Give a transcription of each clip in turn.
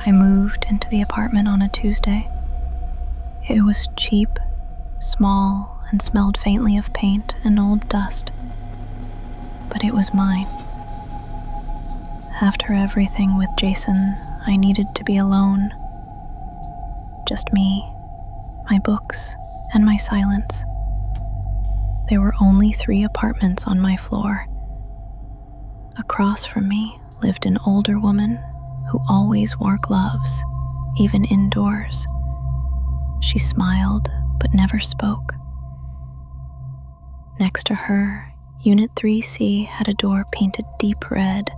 I moved into the apartment on a Tuesday. It was cheap, small, and smelled faintly of paint and old dust. But it was mine. After everything with Jason, I needed to be alone. Just me, my books, and my silence. There were only 3 apartments on my floor. Across from me lived an older woman who always wore gloves, even indoors. She smiled but never spoke. Next to her, Unit 3C had a door painted deep red.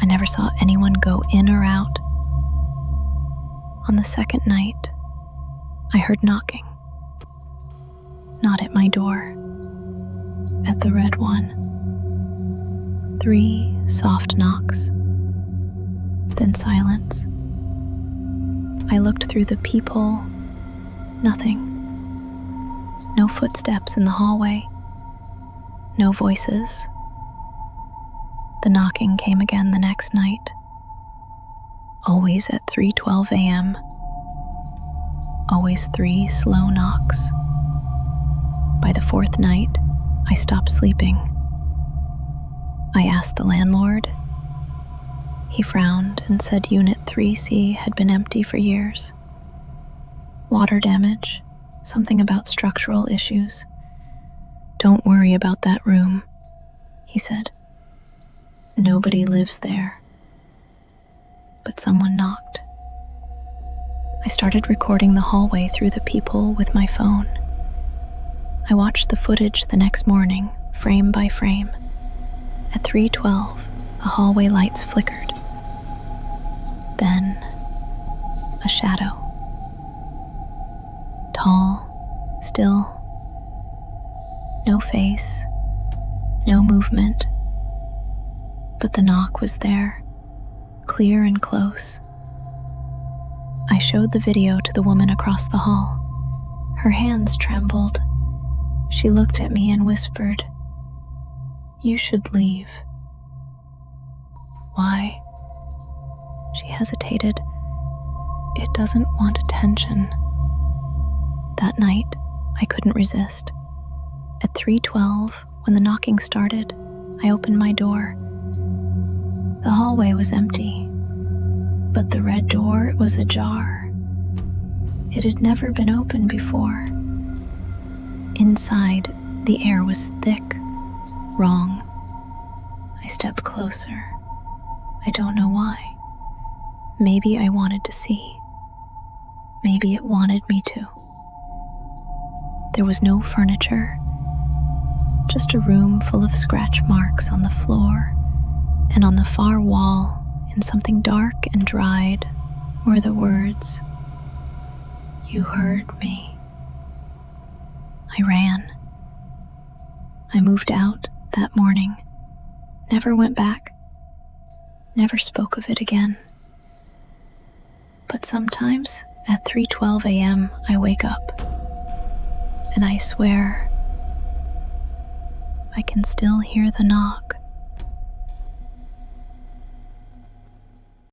I never saw anyone go in or out. On the second night, I heard knocking. Not at my door, at the red one. 3 soft knocks, then silence. I looked through the peephole. Nothing. No footsteps in the hallway. No voices. The knocking came again the next night. Always at 3:12 a.m. Always 3 slow knocks. By the 4th night, I stopped sleeping. I asked the landlord. He frowned and said Unit 3C had been empty for years. Water damage, something about structural issues. "Don't worry about that room," he said. "Nobody lives there." But someone knocked. I started recording the hallway through the peephole with my phone. I watched the footage the next morning, frame by frame. At 3:12, the hallway lights flickered. Then, a shadow. Tall, still. No face, no movement. But the knock was there, clear and close. I showed the video to the woman across the hall. Her hands trembled. She looked at me and whispered, "You should leave." "Why?" She hesitated. "It doesn't want attention." That night, I couldn't resist. At 3:12, when the knocking started, I opened my door. The hallway was empty, but the red door was ajar. It had never been opened before. Inside, the air was thick, wrong. I stepped closer. I don't know why. Maybe I wanted to see. Maybe it wanted me to. There was no furniture, just a room full of scratch marks on the floor, and on the far wall, in something dark and dried, were the words, "You heard me." I ran. I moved out that morning, never went back, never spoke of it again. But sometimes at 3:12 a.m. I wake up, and I swear I can still hear the knock.